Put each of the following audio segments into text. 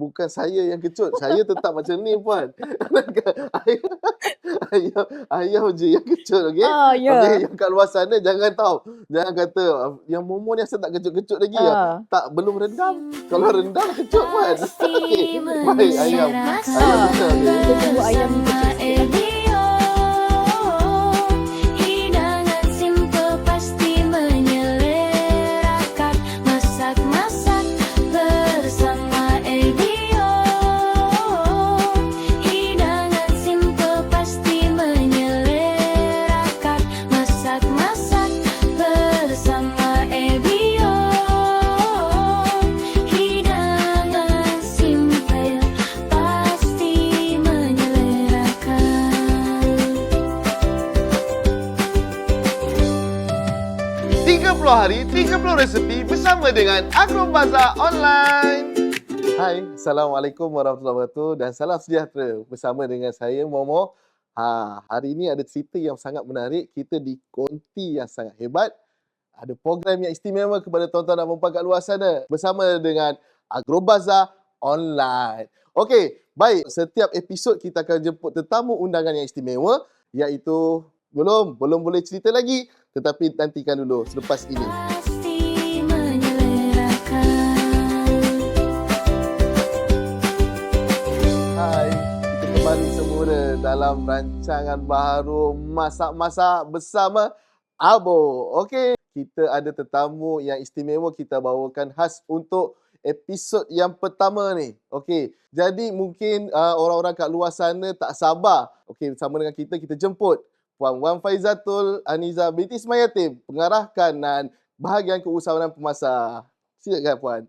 bukan saya yang kecut. Saya tetap macam ni puan. Ayam ayam je yang kecut, okey? Okey, Ya. yang kat luar sana jangan tahu. Jangan kata, "Yang Momo ni asal tak kecut-kecut lagi ah?" Tak, belum rendam. Kalau rendam kecut puan. Okey, baik ayam. Ayam betul. Kita tunggu ayam ni kecut sikit. Hari 30 resepi bersama dengan Agrobazar Online. Hai, Assalamualaikum warahmatullahi wabarakatuh dan salam sejahtera bersama dengan saya Momo. Hari ini ada cerita yang sangat menarik. Kita di konti yang sangat hebat. Ada program yang istimewa kepada tuan-tuan dan puan-puan kat luar sana bersama dengan Agrobazar Online. Okey, baik. Setiap episod kita akan jemput tetamu undangan yang istimewa, iaitu belum boleh cerita lagi, tetapi nantikan dulu selepas ini. Hai, kita kembali semula dalam rancangan baru Masak-Masak bersama Abo. Okey, kita ada tetamu yang istimewa kita bawakan khas untuk episod yang pertama ni. Okey, jadi mungkin orang-orang kat luar sana tak sabar. Okey, bersama dengan kita jemput Puan Wan Faizatul Aniza binti Ismail Yatim, pengarah kanan bahagian keusahawanan pemasak. Silakan puan.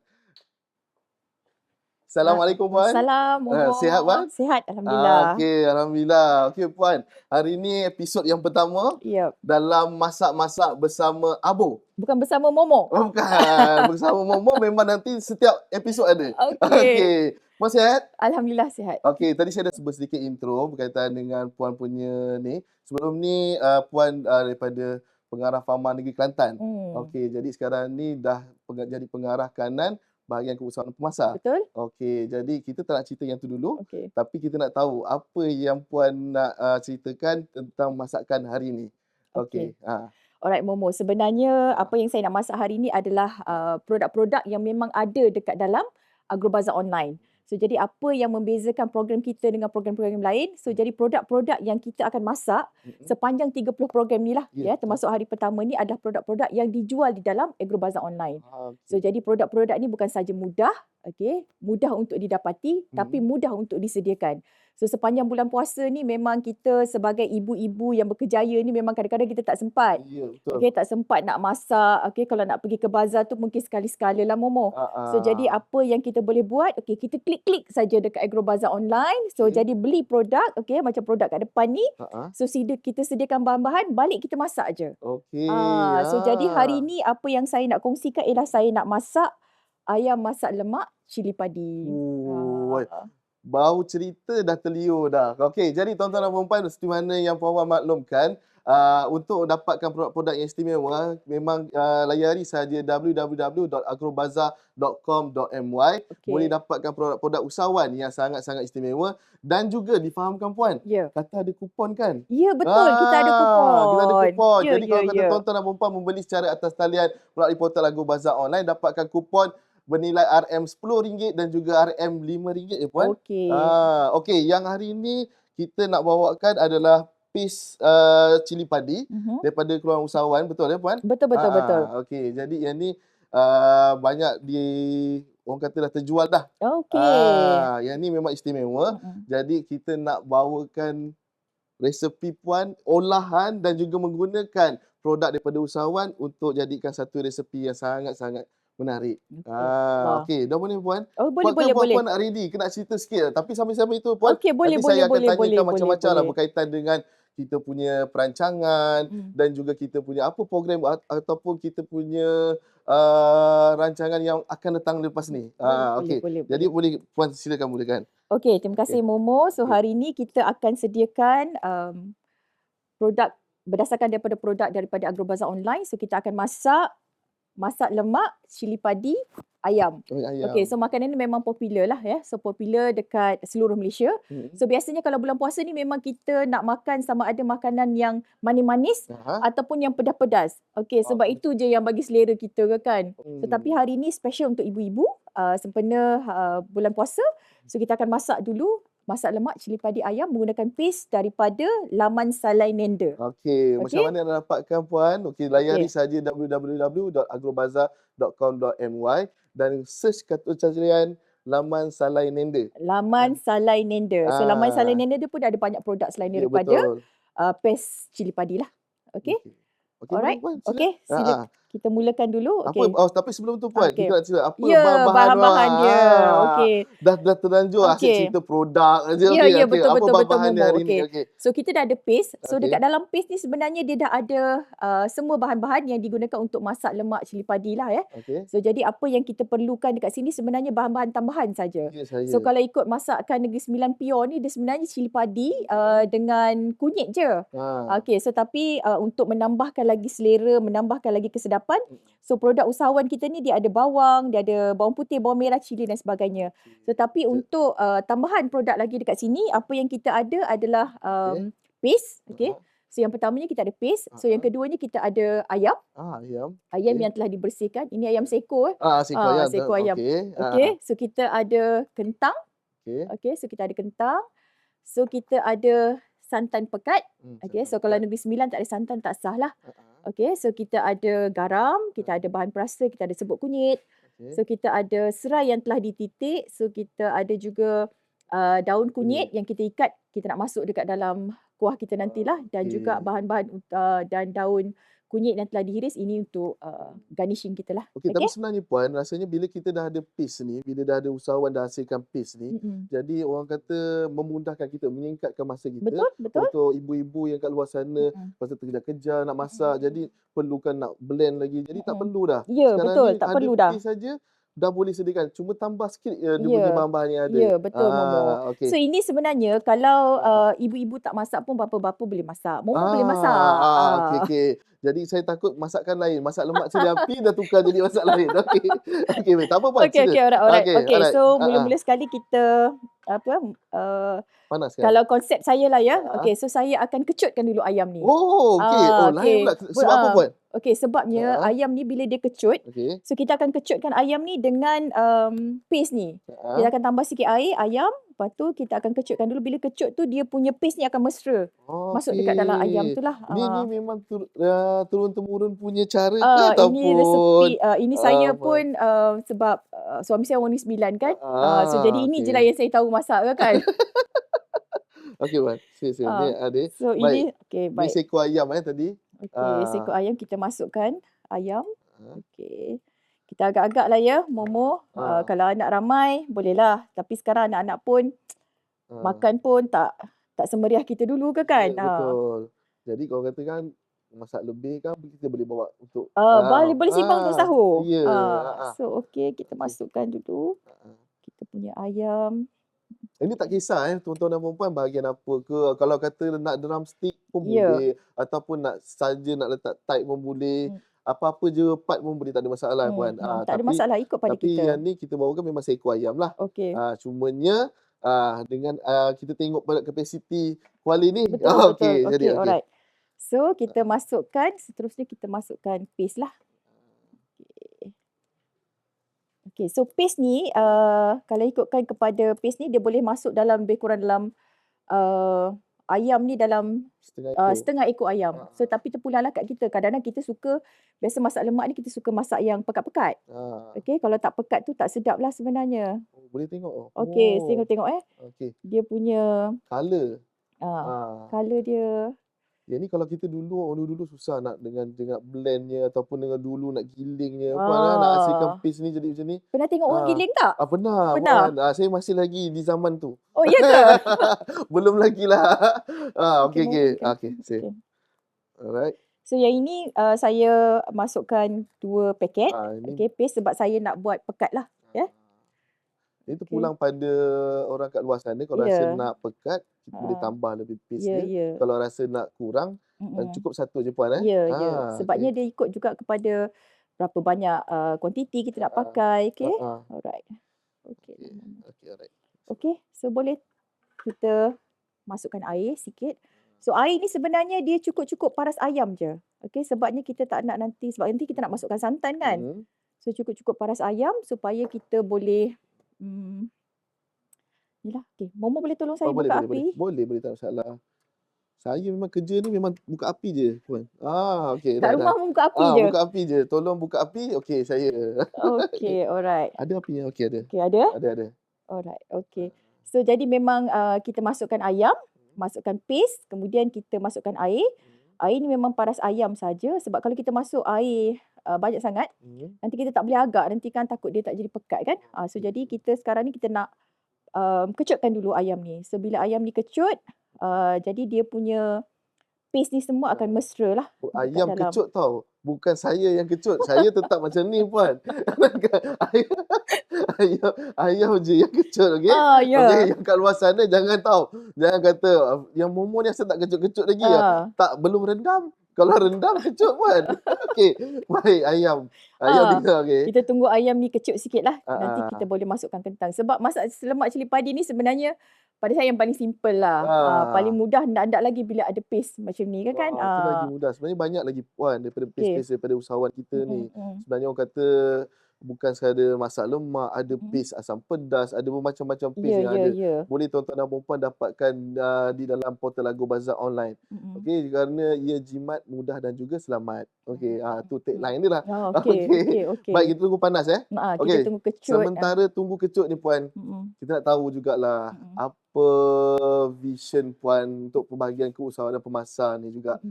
Assalamualaikum puan. Assalamualaikum. Sihat puan? Sihat, alhamdulillah. Okey, alhamdulillah. Okey puan, hari ini episod yang pertama dalam Masak-Masak bersama Abo. Bukan bersama Momo. Oh, bukan. Bersama Momo memang nanti setiap episod ada. Okey. Puan sihat? Alhamdulillah sihat. Okey, tadi saya dah sebut sedikit intro berkaitan dengan puan punya ni. Sebelum ni puan daripada pengarah Farma Negeri Kelantan. Okey, jadi sekarang ni dah jadi pengarah kanan bahagian keusahawanan pemasak. Betul. Okey, jadi kita tak nak cerita yang tu dulu. Okey. Tapi kita nak tahu apa yang puan nak ceritakan tentang masakan hari ni. Okey. Alright Momo, sebenarnya apa yang saya nak masak hari ini adalah produk-produk yang memang ada dekat dalam Agrobazar Online. So, jadi apa yang membezakan program kita dengan program-program lain? So, jadi produk-produk yang kita akan masak sepanjang 30 program ni lah. Termasuk hari pertama ni adalah produk-produk yang dijual di dalam Agrobazar Online. So, jadi produk-produk ni bukan saja mudah, mudah untuk didapati, tapi mudah untuk disediakan. So, sepanjang bulan puasa ni memang kita sebagai ibu-ibu yang berkejaya ni memang kadang-kadang kita tak sempat. Ya, betul. Tak sempat nak masak. Kalau nak pergi ke bazar tu mungkin sekali-sekala lah Momo. So, jadi apa yang kita boleh buat? Kita klik-klik saja dekat Agrobazar Online. So, jadi beli produk, macam produk kat depan ni. So, kita sediakan bahan-bahan, balik kita masak je. So, jadi hari ni apa yang saya nak kongsikan ialah saya nak masak ayam masak lemak cili padi. Bau cerita dah terliur dah. Okey, jadi tuan-tuan dan puan-puan, seperti mana yang puan-puan maklumkan, untuk dapatkan produk-produk yang istimewa, memang layari sahaja www.agrobazar.com.my. Boleh dapatkan produk-produk usahawan yang sangat-sangat istimewa dan juga difahamkan puan, kata ada kupon kan? Ya, betul. Kita ada kupon. Kita ada kupon. Jadi kalau kata tuan-tuan dan puan-puan membeli secara atas talian melalui portal Agrobazar Online, dapatkan kupon bernilai RM10 dan juga RM5 ya puan. Okey, yang hari ini kita nak bawakan adalah pis cili padi daripada keluarga usahawan, betul ya puan? Betul. Okey, jadi yang ni banyak orang kata dah terjual dah. Yang ni memang istimewa. Jadi kita nak bawakan resepi puan, olahan dan juga menggunakan produk daripada usahawan untuk jadikan satu resepi yang sangat-sangat menarik. Okey, dah boleh puan? Boleh. Puan nak ready, kena cerita sikit. Tapi sambil-sambil itu puan, nanti saya akan tanyakan macam-macam lah berkaitan dengan kita punya perancangan dan juga kita punya apa program ataupun kita punya rancangan yang akan datang lepas ni. Okey. Jadi boleh puan silakan mulakan. Okey, terima kasih Momo. So hari ni kita akan sediakan produk berdasarkan daripada produk daripada Agrobazar Online. So kita akan masak lemak cili padi ayam. Oh, Okey, ayam. so makanan ni memang popular lah ya. So popular dekat seluruh Malaysia. So biasanya kalau bulan puasa ni memang kita nak makan sama ada makanan yang manis-manis Aha. ataupun yang pedas-pedas. Okey, sebab Okey. itu je yang bagi selera kita ke kan. Tetapi Hmm. hari ni special untuk ibu-ibu sempena bulan puasa. So kita akan masak dulu masak lemak cili padi ayam menggunakan paste daripada laman Salai Nenda. Okey, macam Okey? mana nak dapatkan puan? Okey, layari Okey. saja www.agrobazar.com.my dan search kata carian laman Salai Nenda. Laman Salai Nenda. So laman Salai Ah, Nenda dia pun ada banyak produk selain ya daripada betul. paste cili padi lah. Okey? Okey. Okey, boleh Alright. puan, sila. Okey, sila Ha. kita mulakan dulu. Apa Okey. tapi sebelum tu puan, Okey. kita nak cerita apa Ya, bahan-bahan bahan-bahan dia. Okey. dah terlanjur asyik Okey. cerita produk aja. Ya, Okey, ya, okey. betul, Apa betul, betul, bahan-bahan dia Momo. hari ni? Okey. Okey. So, kita dah ada paste. So, Okey. dekat dalam paste ni sebenarnya dia dah ada semua bahan-bahan yang digunakan untuk masak lemak cili padi lah ya. Okey. So, jadi apa yang kita perlukan dekat sini sebenarnya bahan-bahan tambahan saja. Ya saya. So, kalau ikut masakan Negeri Sembilan Pion ni, dia sebenarnya cili padi dengan kunyit je. Ha. Okey, so tapi untuk menambahkan lagi selera, menambahkan lagi kesedapan, so produk usahawan kita ni dia ada bawang, dia ada bawang putih, bawang merah, cili dan sebagainya. Tetapi untuk tambahan produk lagi dekat sini, apa yang kita ada adalah paste, okey. So yang pertamanya kita ada paste. So yang keduanya kita ada ayam. Ayam. Ayam Okey. yang telah dibersihkan. Ini ayam seko. Seko ayam. Seko ayam. Okey. Okey, so kita ada kentang. Okey. Okey, so kita ada kentang. So kita ada santan pekat. Okey, so kalau Negeri Sembilan tak ada santan tak sah lah. Okey, so kita ada garam, kita ada bahan perasa, kita ada serbuk kunyit. Okey. So kita ada serai yang telah dititik. So kita ada juga daun kunyit yang kita ikat, kita nak masuk dekat dalam kuah kita nantilah, dan juga Okey. bahan-bahan dan daun kunyit yang telah dihiris ini untuk garnishing kita lah. Okey, tapi sebenarnya puan, rasanya bila kita dah ada paste ni, bila dah ada usahawan dah hasilkan paste ni, jadi orang kata memudahkan kita, menyingkatkan masa kita Betul, betul. untuk ibu-ibu yang kat luar sana, lepas tu kerja-kerja nak masak, jadi perlukan nak blend lagi. Jadi tak perlu dah. Ya, Sekarang betul, ni tak ada perlu dah. paste saja dah boleh sediakan. Cuma tambah sikit dia punya Ya, bahan-bahan yang ada. ya, betul Momo. Okey. So ini sebenarnya kalau ibu-ibu tak masak pun bapa-bapa boleh masak. Momo boleh masak. Okey, okey. Jadi saya takut masakan lain. Masak lemak cili api dah tukar jadi masak lain. Okey. Okey, baik. Tak apa puan, Okey, sila. okey, alright. Okey, Okey, alright. so mula-mula sekali kita Panas kan? kalau konsep saya lah ya. Okey, so saya akan kecutkan dulu ayam ni. Oh, okey. Oh, lain pula. Sebab apa puan? Okey, sebabnya ayam ni bila dia kecut, Okey. so kita akan kecutkan ayam ni dengan paste ni. Kita akan tambah sikit air, ayam, lepas tu kita akan kecutkan dulu. Bila kecut tu dia punya paste ni akan mesra. Masuk dekat dalam ayam tu lah. Ni memang turun-temurun punya cara ke Ini ataupun resepi, ini saya apa? pun sebab suami saya orang Negeri Sembilan kan. So jadi ini je Okey. lah yang saya tahu masak kan. Okey puan. Sila. Ni ada. So Baik. ini, okey, Ni baik. seko ayam tadi. Okey, seko ayam kita masukkan ayam. Okey. Kita agak-agak lah ya, Momo. Kalau anak ramai, bolehlah. Tapi sekarang anak-anak pun makan pun tak semeriah kita dulu ke kan? Ya, betul. Jadi kalau kata kan masak lebih kan kita boleh bawa untuk Boleh simpan untuk sahur. Ya. So okey, kita masukkan dulu kita punya ayam. Ini tak kisah tuan-tuan dan puan bahagian apa ke. Kalau kata nak drumstick pun Ya. boleh. Ataupun nak letak tight pun boleh. Apa-apa je part pun boleh, tak ada masalah puan. Tak ada masalah, ikut pada Tapi kita. yang ni kita bawakan memang seekor ayam lah. Okey. Cumanya dengan kita tengok pada kapasiti kuali ni. Betul, betul. Okey, jadi Okey, alright. So kita masukkan, seterusnya kita masukkan paste lah. Okey, so paste ni kalau ikutkan kepada paste ni dia boleh masuk dalam lebih kurang dalam ayam ni dalam setengah ekor ayam. So tapi terpulanglah kat kita. Kadang-kadang kita suka, biasa masak lemak ni kita suka masak yang pekat-pekat. Okey, kalau tak pekat tu tak sedap lah sebenarnya. Boleh tengok. Okey, tengok Okey. dia punya Color. color dia. Yang ni kalau kita dulu susah nak dengan blendnya ataupun dengan dulu nak gilingnya. Puan nak hasilkan paste ni jadi macam ni. Pernah tengok orang giling tak? Pernah. Pernah? Puan. Saya masih lagi di zaman tu. Oh, ya ke? Belum lagi lah. Okey, Okey. okey. Sip. Alright. So yang ini saya masukkan 2 paket. Ini Okey, paste sebab saya nak buat pekat lah. Ya. itu pulang pada orang kat luar sana. Kalau Ya. rasa nak pekat, kita boleh tambah lebih paste Ya, dia. ya. Kalau rasa nak kurang, cukup satu je puan. Ya, ya. Sebabnya dia ikut juga kepada berapa banyak kuantiti kita nak pakai. Okay. Alright. Okay. Okay. Okay, alright. Okay. So boleh kita masukkan air sikit. So air ni sebenarnya dia cukup-cukup paras ayam je. Okay. Sebabnya kita tak nak nanti, sebab nanti kita nak masukkan santan kan. So cukup-cukup paras ayam supaya kita boleh inilah. Okay. Momo boleh tolong saya buka api? Boleh, tak masalah. Saya memang kerja ni memang buka api je, puan. Okey, Kat rumah buka api je? Buka api je. Tolong buka api. Okey, saya. Okey, alright. Ada apinya? Okey, ada. Okey, ada? Ada. Alright, okey. So jadi memang kita masukkan ayam, masukkan paste, kemudian kita masukkan air. Air ni memang paras ayam saja sebab kalau kita masuk air banyak sangat, nanti kita tak boleh agak, nanti kan takut dia tak jadi pekat kan. So jadi kita sekarang ni kita nak kecutkan dulu ayam ni. So bila ayam ni kecut, jadi dia punya paste ni semua akan mesra lah. Ayam kecut tau. Bukan saya yang kecut. Saya tetap macam ni, puan. ayam je yang kecut, okey? Okey, yang kat luar sana jangan tahu. Jangan kata yang Momo ni asal tak kecut-kecut lagi. Tak, belum rendam. Kalau rendam kecut, puan. Okey. Baik, ayam. Tinggal, okey. Kita tunggu ayam ni kecut sikit lah. Nanti kita boleh masukkan kentang. Sebab masak lemak cili padi ni sebenarnya pada saya yang paling simple lah. Paling mudah nak lagi bila ada paste macam ni kan. Itu lagi mudah. Sebenarnya banyak lagi, puan, daripada paste-paste daripada usahawan kita ni. Sebenarnya orang kata bukan sekadar masak lemak, ada paste asam pedas, ada bermacam-macam paste yang ada. Boleh tuan-tuan dan puan dapatkan di dalam portal Agrobazar online. Okey, kerana ia jimat, mudah dan juga selamat. Okey, tu tagline dia lah. Okey. Baik, kita tunggu panas Kita tunggu kecut. Sementara tunggu kecut ni, puan, kita nak tahu jugalah apa vision puan untuk pembahagian keusahawanan pemasaran ni juga.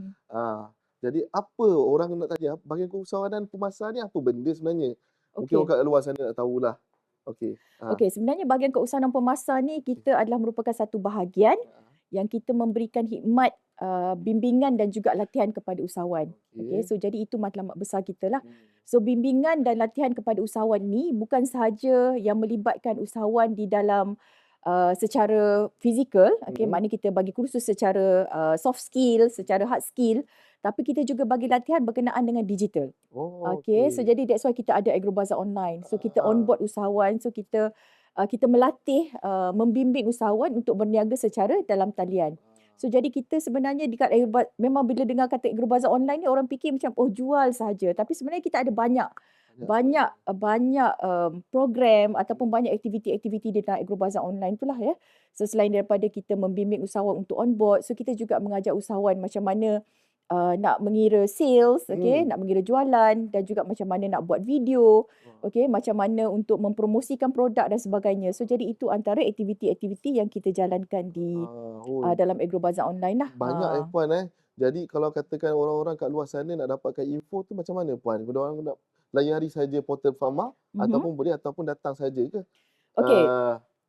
Jadi apa orang nak tanya, bahagian keusahawanan pemasaran ni apa benda sebenarnya? Mungkin orang kat luar sana nak tahulah. Okey. Okey, sebenarnya bahagian keusahawanan pemasaran ni kita adalah merupakan satu bahagian yang kita memberikan khidmat bimbingan dan juga latihan kepada usahawan. Okey, so jadi itu matlamat besar kita lah. So bimbingan dan latihan kepada usahawan ni bukan sahaja yang melibatkan usahawan di dalam secara fizikal, maknanya kita bagi kursus secara soft skill, secara hard skill, tapi kita juga bagi latihan berkenaan dengan digital. So jadi that's why kita ada Agrobazar online. So kita onboard usahawan, so kita melatih, membimbing usahawan untuk berniaga secara dalam talian. So jadi kita sebenarnya dekat memang bila dengar kata Agrobazar online ni orang fikir macam jual saja, tapi sebenarnya kita ada banyak program ataupun banyak aktiviti-aktiviti di dalam Agrobazar online itulah ya. So selain daripada kita membimbing usahawan untuk onboard, so kita juga mengajar usahawan macam mana nak mengira sales, nak mengira jualan dan juga macam mana nak buat video, macam mana untuk mempromosikan produk dan sebagainya. So jadi itu antara aktiviti-aktiviti yang kita jalankan di dalam Agrobazar online lah. Banyak puan. Jadi kalau katakan orang-orang kat luar sana nak dapatkan info tu macam mana, puan? Kalau orang nak layari saja portal Fama ataupun datang saja ke? Okey.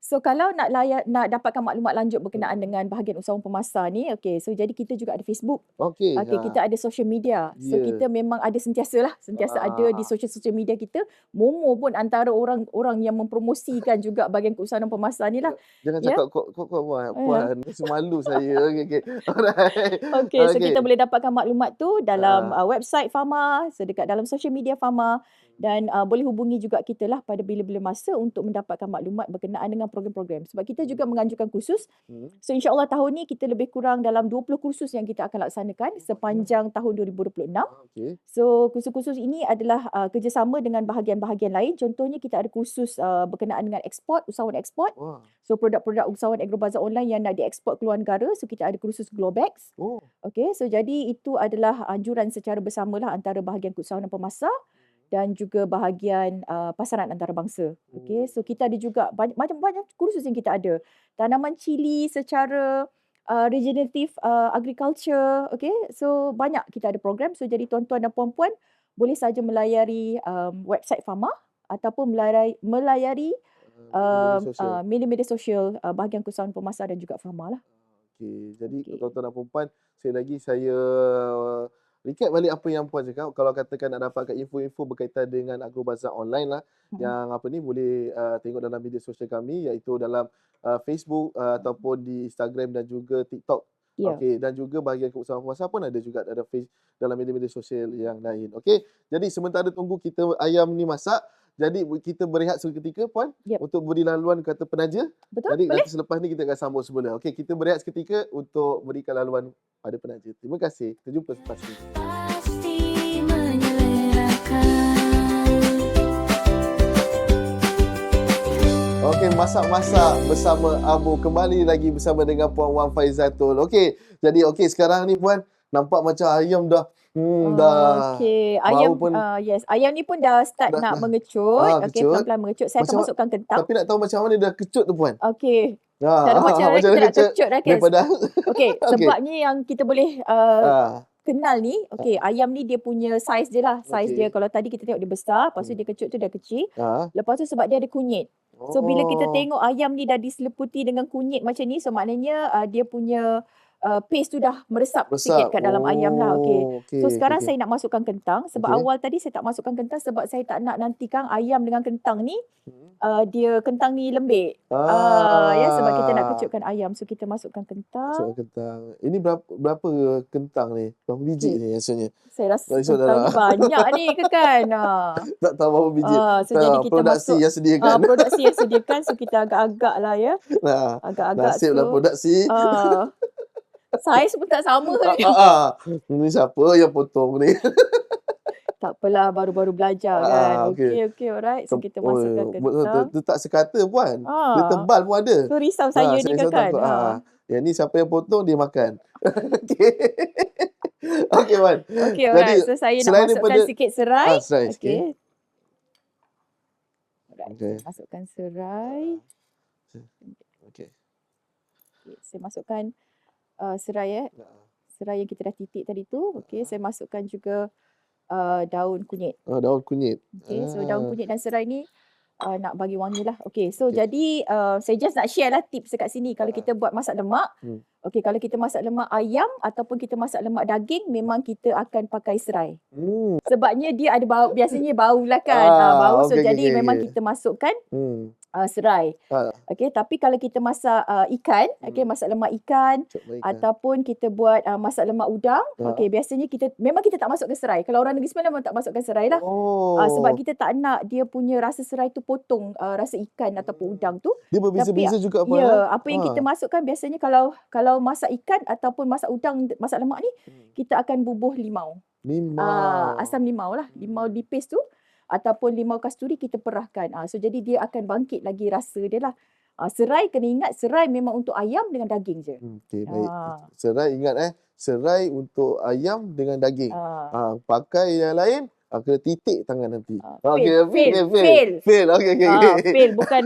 So kalau nak dapatkan maklumat lanjut berkenaan dengan bahagian usahawan pemasar ni, so jadi kita juga ada Facebook. Kita ada social media. So kita memang ada sentiasa ada di social media kita. Momo pun antara orang yang mempromosikan juga bahagian keusahawanan pemasar ni lah. Jangan cakap kok puan, malu saya. Alright. So kita boleh dapatkan maklumat tu dalam website Fama, dekat dalam social media Fama, dan boleh hubungi juga kita lah pada bila-bila masa untuk mendapatkan maklumat berkenaan dengan program-program. Sebab kita juga menganjurkan kursus. So insya-Allah tahun ni kita lebih kurang dalam 20 kursus yang kita akan laksanakan sepanjang tahun 2026. So kursus-kursus ini adalah kerjasama dengan bahagian-bahagian lain. Contohnya kita ada kursus berkenaan dengan ekspor, usahawan ekspor. So produk-produk usahawan Agrobazar online yang nak diekspor ke luar negara. So kita ada kursus Globex. So jadi itu adalah anjuran secara bersamalah antara bahagian keusahawanan pemasar dan juga bahagian pasaran antarabangsa. So kita ada juga banyak kursus yang kita ada. Tanaman cili secara regenerative agriculture. So banyak kita ada program. So jadi tuan-tuan dan puan-puan boleh saja melayari website Fama ataupun melayari media-media sosial bahagian keusahawanan pemasar dan juga Fama lah. Jadi tuan-tuan dan puan-puan, saya recap balik apa yang puan cakap. Kalau katakan nak dapatkan info-info berkaitan dengan Agrobazar online lah, yang boleh tengok dalam media sosial kami, iaitu dalam Facebook ataupun di Instagram dan juga TikTok. Ya. Okey, dan juga bahagian kepuasan puasa pun ada juga dalam dalam media-media sosial yang lain. Okey. Jadi sementara tunggu kita ayam ni masak, jadi kita berehat seketika puan Yep. untuk beri laluan kata penaja. Betul? Jadi Boleh? nanti selepas ni kita akan sambung semula. Okey, kita berehat seketika untuk berikan laluan pada penaja. Terima kasih. Kita jumpa selepas ni. Pasti menyelerakan. Okey, masak-masak bersama Abu. Kembali lagi bersama dengan Puan Wan Faizatul. Okey, jadi sekarang ni Puan, nampak macam ayam dah dah Okey, bau ayam pun yes, ayam ni pun dah start nak mengecut. Okey, kecut. pelan-pelan mengecut. Saya akan Macam masukkan kentang. Tapi nak tahu macam mana dah kecut tu Puan? Okey. Cara macam mana macam kita mana nak kecut dah, Kes? daripada Okey, Okey. sebabnya yang kita boleh ah, kenal ni, okey, ayam ni dia punya saiz dia lah. Saiz Okey. dia kalau tadi kita tengok dia besar, lepas tu dia kecut tu dah kecil. ah. Lepas tu sebab dia ada kunyit. So bila kita Oh. tengok ayam ni dah diseliputi dengan kunyit macam ni, so maknanya dia punya paste tu dah meresap sikit kat dalam ayam lah. Okey. So sekarang saya nak masukkan kentang. Sebab Okey. awal tadi saya tak masukkan kentang sebab saya tak nak nantikan ayam dengan kentang ni dia kentang ni lembik. Ya, sebab kita nak kecutkan ayam. So kita masukkan kentang. Masukkan kentang. Ini berapa kentang ni? Berapa biji Okey. ni rasanya? Saya rasa Tak risau kentang ni dah. banyak ni kan. Tak tahu berapa biji. So jadi kita Produksi masuk yang sediakan. produksi yang sediakan. So kita agak-agak lah ya. Nah, Agak-agak nasiblah tu. produksi. Saiz pun tak sama ni. Ini siapa yang potong ni? Tak apalah, baru-baru belajar kan. Okey. Okey, alright. So kita masukkan kentang. Dia tak sekata Puan. Dia tebal pun ada. So risau saya ni saya kan. takut. Yang ni siapa yang potong dia makan. Okey. Okey Puan. Okey, alright. So saya nak selain masukkan daripada- sikit serai. serai sikit. Okey. Alright, Okey. saya masukkan serai. Okey. Okay, saya masukkan serai serai yang kita dah titik tadi tu. Okey, saya masukkan juga daun kunyit. Daun kunyit. Okey, so daun kunyit dan serai ni nak bagi wangi lah. Okey, so jadi saya just nak share lah tips dekat sini. Kalau kita buat masak lemak, okey, kalau kita masak lemak ayam ataupun kita masak lemak daging, memang kita akan pakai serai. Sebabnya dia ada bau, biasanya bau lah kan. Bau, so okey, jadi okey, memang okey. kita masukkan serai. Ah. Okey, tapi kalau kita masak ikan, okey, masak lemak ikan ataupun kita buat masak lemak udang, okey, biasanya memang kita tak masukkan serai. Kalau orang negeri Sembilan memang tak masukkan serai lah. Sebab kita tak nak dia punya rasa serai tu potong rasa ikan ataupun udang tu. Dia berbeza-beza juga Puan. Ya, apa yang kita masukkan biasanya kalau masak ikan ataupun masak udang, masak lemak ni, kita akan bubuh limau. Asam limau lah. Limau di paste tu ataupun limau kasturi kita perahkan. So jadi dia akan bangkit lagi rasa dia lah. Serai kena ingat, serai memang untuk ayam dengan daging je. Okey, baik. Serai ingat serai untuk ayam dengan daging. Pakai yang lain kena titik tangan nanti. Fail. Fail. Okey. Fail, bukan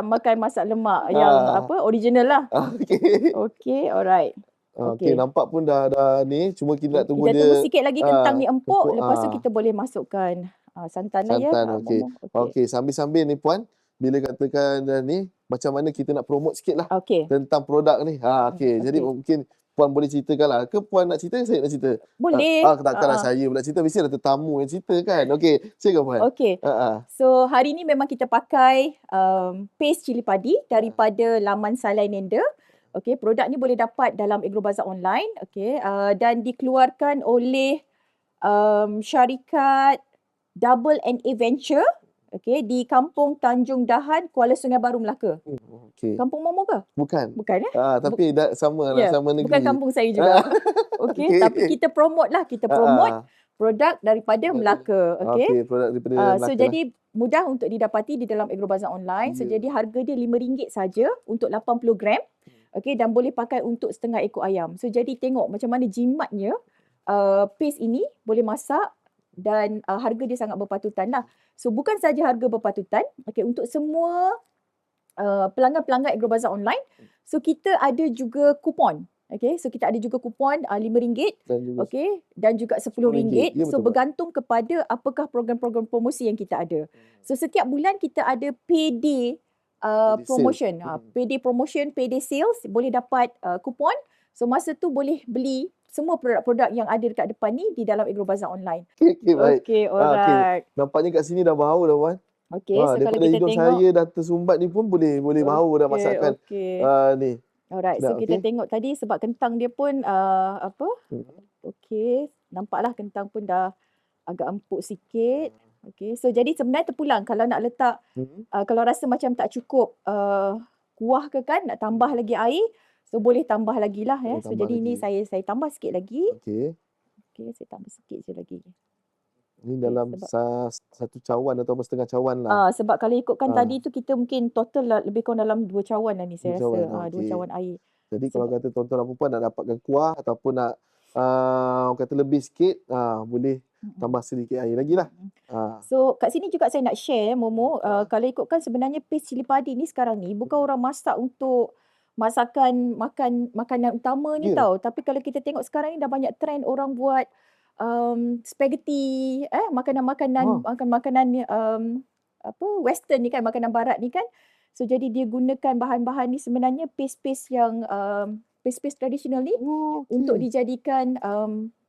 makan masak lemak yang original lah. Okey. Okey, alright. Okey, nampak pun dah ni, cuma kita nak tunggu Kita dia. tunggu sikit lagi kentang ni empuk, empuk, lepas tu kita boleh masukkan santan lah ya. Santan, okey. Okey, sambil-sambil ni Puan, bila katakan ni, macam mana kita nak promote sikit lah Okey. tentang produk ni. Okey, jadi mungkin Puan boleh ceritakan lah. Ke Puan nak cerita, saya nak cerita? Boleh. Takkanlah saya pula cerita, mesti ada tetamu yang cerita kan. Okey, silakan Puan. Okey. So hari ni memang kita pakai paste cili padi daripada laman Salai Nenda. Okey, produk ni boleh dapat dalam Agrobazar online. Okey, dan dikeluarkan oleh syarikat Double NA Venture. Okey, di Kampung Tanjung Dahan, Kuala Sungai Baru, Melaka. Okey. Kampung Momo ke? Bukan. Bukan Tapi sama lah, sama negeri. bukan kampung saya juga. Okey, tapi kita promote lah. Kita promote produk daripada Melaka. Okey. Produk daripada Melaka. So jadi mudah untuk didapati di dalam Agrobazar online. So jadi harga dia RM5 saja untuk 80 gram. Okey, dan boleh pakai untuk setengah ekor ayam. So jadi tengok macam mana jimatnya paste ini boleh masak dan harga dia sangat berpatutan lah. So bukan saja harga berpatutan, okey, untuk semua pelanggan-pelanggan Agrobazar online. So kita ada juga kupon. Okey, so kita ada juga kupon RM5, okey, dan juga RM10. Ya, So betul, bergantung kepada apakah program-program promosi yang kita ada. So setiap bulan kita ada payday promotion. Payday promotion, payday sales, boleh dapat kupon. So masa tu boleh beli semua produk-produk yang ada dekat depan ni di dalam Agrobazar online. Okey, baik. Okey, alright. Nampaknya kat sini dah bau dah Puan. Okey, so kalau daripada kita hidung tengok saya dah tersumbat ni pun boleh bau dah masakan. Okey. Ni. Alright, so Sedap, kita okey. tengok tadi sebab kentang dia pun apa? Okey, nampaklah kentang pun dah agak empuk sikit. Okey, so jadi sebenarnya terpulang kalau nak letak kalau rasa macam tak cukup kuah ke kan, nak tambah lagi air, so boleh tambah lagi lah ya. Boleh So tambah jadi ini lagi. saya tambah sikit lagi. Okey. Okey, saya tambah sikit je lagi. Ni Okey, dalam sebab satu cawan atau setengah cawan lah. sebab kalau ikutkan Ah, tadi tu kita mungkin total lah, lebih kurang dalam 2 cawan lah ni 2 saya rasa. cawan. 2 Okey. cawan air. Jadi kalau Sebab kata tuan-tuan dan puan nak dapatkan kuah ataupun nak orang kata lebih sikit, boleh tambah sedikit air lagi lah. So kat sini juga saya nak share Momo, kalau ikutkan sebenarnya paste cili padi ni sekarang ni bukan orang masak untuk masakan makanan utama ni Ya. tau. Tapi kalau kita tengok sekarang ni dah banyak trend orang buat spaghetti, makanan-makanan apa western ni kan, makanan barat ni kan. So jadi dia gunakan bahan-bahan ni sebenarnya paste-paste yang paste-paste tradisional ni Oh, untuk okey. dijadikan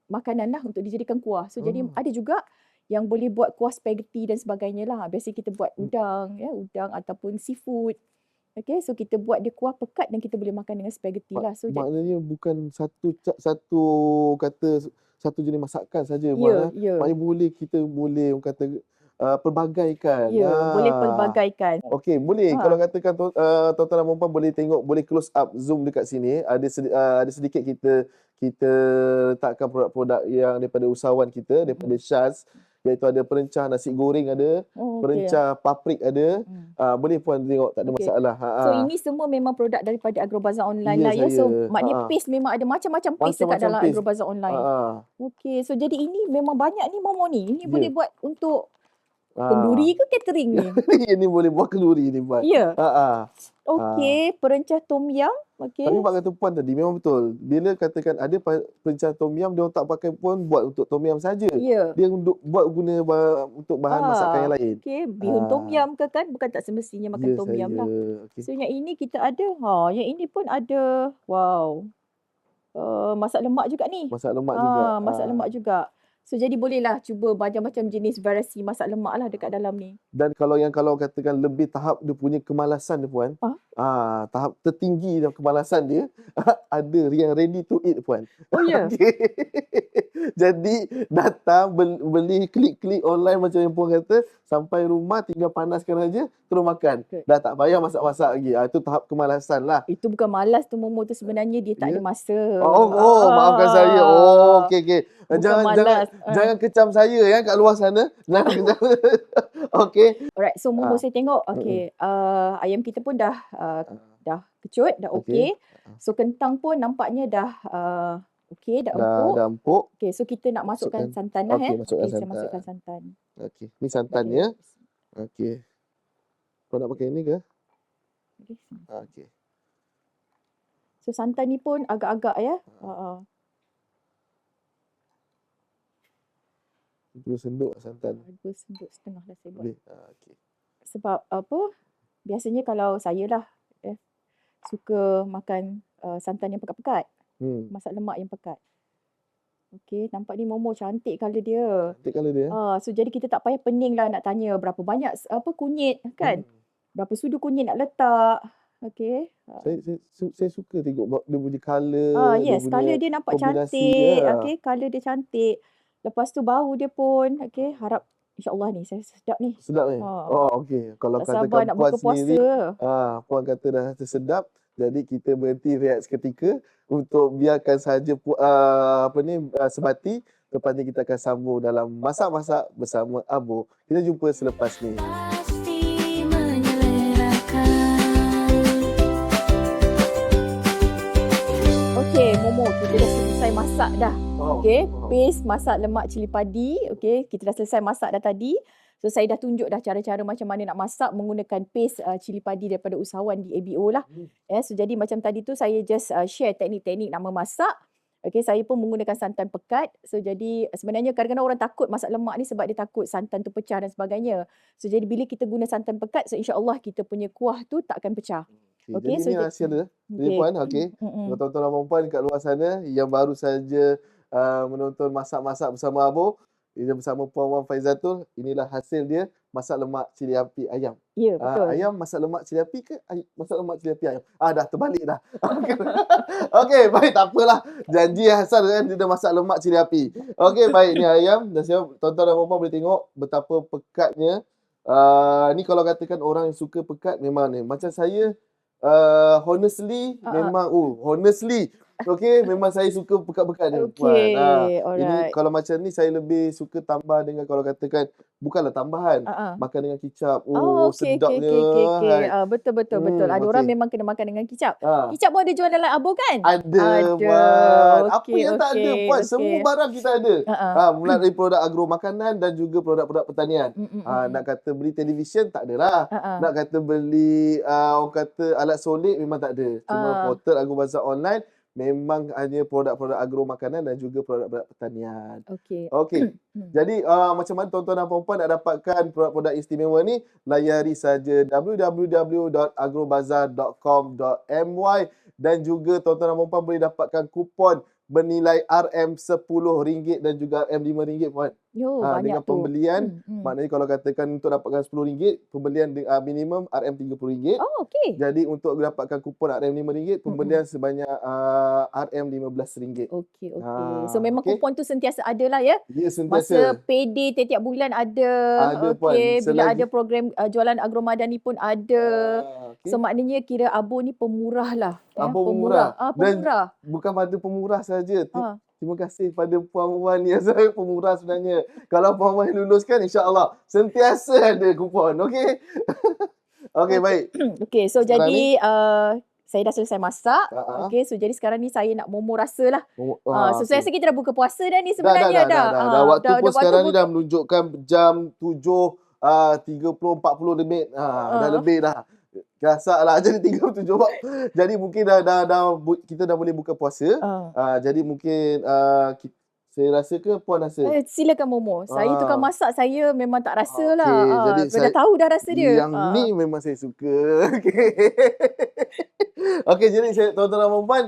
makanan lah, untuk dijadikan kuah. So jadi ada juga yang boleh buat kuah spaghetti dan sebagainya lah. Biasa kita buat udang ataupun seafood. Okay, so kita buat dia kuah pekat dan kita boleh makan dengan spaghetti lah. So Maknanya bukan satu kata satu jenis masakan saja ya, puan. Maknanya kita boleh orang kata pelbagaikan. boleh pelbagaikan. Okey, boleh. Kalau katakan tuan-tuan dan puan boleh tengok, boleh close up zoom dekat sini. Ada sedikit kita letakkan produk-produk yang daripada usahawan kita, daripada Syaz, iaitu ada perencah nasi goreng ada, Oh, okey. perencah paprik ada. Boleh puan tengok, tak ada Okey. masalah. So ini semua memang produk daripada Agrobazar Online Ya, lah ya. So saya. maknanya paste memang ada macam-macam paste dekat Macam-macam dalam paste. Agrobazar Online. Okey, so jadi ini memang banyak ni Momo ni. Ini Ya. boleh buat untuk kenduri ke catering ni? Ini boleh buat kenduri ni puan. Ya. Ha. Okey, perencah tom yum. Okey. Tapi mak kata puan tadi memang betul. Bila katakan ada perencah tom yum, dia orang tak pakai pun buat untuk tom yum saja. Ya. Dia buat guna untuk bahan masakan yang lain. Okey, bihun tom yum ke kan? Bukan tak semestinya makan Ya, tom yum lah. Okey. So yang ini kita ada, yang ini pun ada. Wow. Masak lemak juga ni. Masak lemak juga. Masak lemak juga. So jadi bolehlah cuba macam-macam jenis variasi masak lemak lah dekat dalam ni. Dan kalau katakan lebih tahap dia punya kemalasan dia puan. Tahap tertinggi dalam kemalasan dia ada yang ready to eat puan. Oh ya. Okey. Jadi datang beli klik-klik online macam yang puan kata, sampai rumah tinggal panaskan aja terus makan. Betul. Dah tak payah masak-masak lagi. Itu tahap kemalasan lah. Itu bukan malas tu Momo tu, sebenarnya dia tak ada masa. Maafkan saya. Okey. Bukan malas. Jangan kecam saya ya kat luar sana. Jangan kecam. Okey. Alright, so Momo saya tengok, okey, ayam kita pun dah kecut, dah okey. So kentang pun nampaknya dah okey, dah empuk. Dah empuk. Okey, so kita nak masukkan santan lah Okey, masukkan saya santan. masukkan santan. Okey, ni santannya. Okey. Kau nak pakai ini ke? Okey. Okey. So santan ni pun agak-agak ya. 2 sendok santan. 2 sendok setengah lah saya buat. Boleh. Okey. Sebab apa? Biasanya kalau saya lah suka makan santan yang pekat-pekat. Masak lemak yang pekat. Okey, nampak ni Momo cantik colour dia. Cantik colour dia. So jadi kita tak payah pening lah nak tanya berapa banyak kunyit kan. Berapa sudu kunyit nak letak. Okey. Saya suka tengok dia punya colour. Yes, colour dia nampak cantik. Okey, colour dia cantik. Lepas tu bau dia pun, okey, harap insya-Allah ni saya sedap ni. Sedap ni. Okey. Kalau Tak sabar katakan nak puan buka puasa. sendiri, puan kata dah rasa sedap, jadi kita berhenti rehat seketika untuk biarkan saja sebati. Lepas ni kita akan sambung dalam masak-masak bersama Abo. Kita jumpa selepas ni. Pasti menyelerakan. Okey, Momo, kita dah selesai masak dah. Okey, paste masak lemak cili padi. Okey, kita dah selesai masak dah tadi. So saya dah tunjuk dah cara-cara macam mana nak masak menggunakan paste cili padi daripada usahawan di ABO lah. So jadi macam tadi tu saya just share teknik-teknik nak memasak. Okey, saya pun menggunakan santan pekat. So jadi sebenarnya kadang-kadang orang takut masak lemak ni sebab dia takut santan tu pecah dan sebagainya. So jadi bila kita guna santan pekat, so insya-Allah kita punya kuah tu tak akan pecah. Okey, jadi ni rahsia dia. Jadi puan, okey. Tuan-tuan dan puan kat luar sana yang baru saja menonton masak-masak bersama Abo, Dia bersama Puan Wan Faizatul. Inilah hasil dia, masak lemak cili api ayam. Ya, betul. Ayam masak lemak cili api ke masak lemak cili api ayam? Dah terbalik dah. Okey, baik, tak apalah. Janji Hasan kan dia dah masak lemak cili api. Okey, baik, ni ayam dan siap tuan-tuan dan puan-puan boleh tengok betapa pekatnya. Ni kalau katakan orang yang suka pekat memang ni. Macam saya honestly okey, memang saya suka pekat-pekat ni. Okey, Ini alright. kalau macam ni saya lebih suka tambah dengan, kalau katakan bukanlah tambahan, makan dengan kicap. Oh, okey, okey, Sedapnya. okey, okey. Hai. Betul, betul, betul. Ada orang Okey. memang kena makan dengan kicap. Ah. Kicap pun ada jual dalam Abo kan? Ada, Ada. Puan. Apa Okey, yang tak ada, okey, Puan? Semua okey. barang kita ada. Mulai dari produk agro makanan dan juga produk-produk pertanian. Nak kata beli televisyen, tak adalah. Nak kata beli orang kata alat solid, memang tak ada. Cuma portal Agro Bazar Online memang hanya produk-produk agro makanan dan juga produk-produk pertanian. Okey. Okey. Jadi macam mana tuan-tuan dan puan-puan nak dapatkan produk-produk istimewa ni? Layari saja www.agrobazar.com.my dan juga tuan-tuan dan puan-puan boleh dapatkan kupon bernilai RM10 dan juga RM5, puan. Yo, banyak Dengan tu. pembelian, maknanya kalau katakan untuk dapatkan RM10, pembelian minimum RM30. Oh, okey. Jadi untuk dapatkan kupon RM5, pembelian sebanyak RM15. Okey, okey. So memang okey. kupon tu sentiasa ada lah ya? Dia Masa sentiasa payday tiap-tiap bulan ada. ada, puan. Okey, bila Selagi ada program jualan agro madani pun ada. okey. So maknanya kira Abo ni pemurah lah. Abo pemurah. Dan Pemurah. bukan pada pemurah saja. Ah. Terima kasih pada Puan Wan yang saya pemurah sebenarnya. Kalau Puan Wan luluskan, insya-Allah sentiasa ada kupon. Okey. Okey, baik. Okey, so Sekarang jadi saya dah selesai masak. Ha-ha. Okey, so jadi sekarang ni saya nak momo rasa lah. So saya okey. rasa kita dah buka puasa dah ni sebenarnya Dah. Waktu pun sekarang ni buka. dah menunjukkan jam 7.30 lebih. Dah lebih dah. Kasarlah jadi 37. Jadi mungkin kita dah boleh buka puasa. Jadi mungkin saya rasa ke puan rasa? Silakan momo. Saya tukang masak, saya memang tak rasa lah. Okey, jadi Saya dah tahu dah rasa dia. Yang ni memang saya suka. Okey. Okey, jadi tuan-tuan dan puan-puan,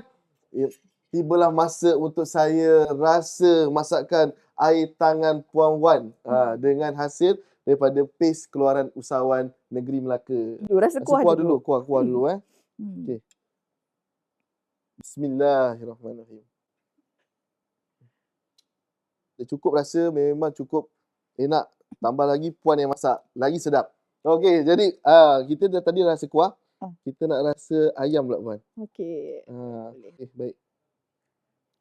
tibalah masa untuk saya rasa masakan air tangan Puan Wan dengan hasil daripada pes keluaran usahawan negeri Melaka. Rasa kuah dulu. Kuah dulu. Okey. Bismillahirrahmanirrahim. Dah cukup rasa, memang cukup enak. Tambah lagi puan yang masak, lagi sedap. Okey, jadi kita dah tadi rasa kuah. Kita nak rasa ayam pula, puan. Okey. Okey, baik.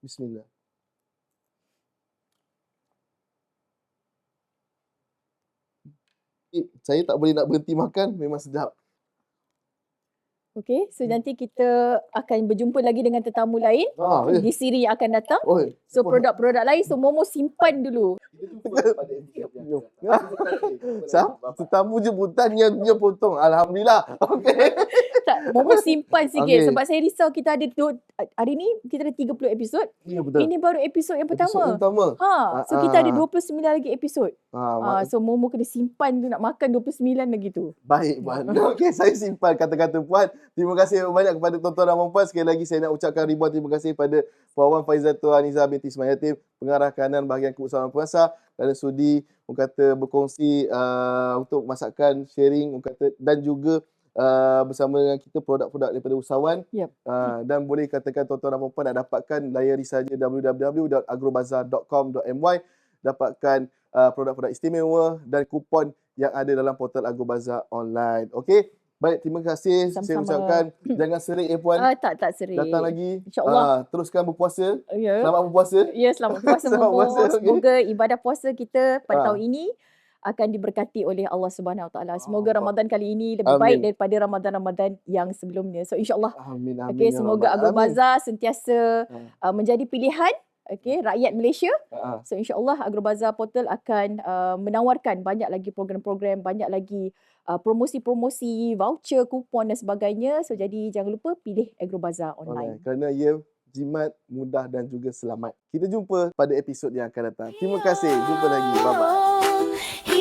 Bismillah. Saya tak boleh nak berhenti makan, memang sedap. Okey, so nanti kita akan berjumpa lagi dengan tetamu lain di siri yang akan datang. So produk-produk lain, so Momo simpan dulu. Tetamu jemputan yang dia potong. Alhamdulillah. Okey. Tak, Momo simpan sikit Okey. sebab saya risau kita ada hari ni kita ada 30 episod. Ya, betul. Ini baru episod yang pertama. Episod pertama. So kita ada 29 lagi episod. mak- So Momo kena simpan tu nak makan 29 lagi tu. Baik, puan. Okey, saya simpan kata-kata puan. Terima kasih banyak kepada tuan-tuan dan puan-puan. Sekali lagi saya nak ucapkan ribuan terima kasih kepada Puan Wan Faizatul Haniza binti Ismail Yatim, pengarah kanan bahagian keusahawan puasa, dan sudi berkongsi untuk masakan, sharing dan juga bersama dengan kita produk-produk daripada usahawan. Yep. Dan boleh katakan tuan-tuan dan puan-puan nak dapatkan, layari saja www.agrobazar.com.my, dapatkan produk-produk istimewa dan kupon yang ada dalam portal Agro Bazar Online. Okey. Baik, terima kasih. Sama-sama. Saya ucapkan jangan serik ya puan. Tak serik. Datang lagi. InsyaAllah. Teruskan berpuasa. Ya. Selamat berpuasa. Ya, selamat puasa Selamat Momo. puasa, okey. Semoga ibadah puasa kita pada tahun ini akan diberkati oleh Allah Subhanahu Wa Taala. Semoga Ramadan kali ini lebih baik daripada Ramadan-Ramadan yang sebelumnya. So insya-Allah. Amin. Okey, semoga Agro Bazar sentiasa menjadi pilihan rakyat Malaysia. So insya-Allah Agro Bazar Portal akan menawarkan banyak lagi program-program, banyak lagi promosi-promosi, voucher, kupon dan sebagainya. So jadi jangan lupa pilih Agro Bazar Online. Kerana ia jimat, mudah dan juga selamat. Kita jumpa pada episod yang akan datang. Terima kasih. Jumpa lagi. Bye-bye.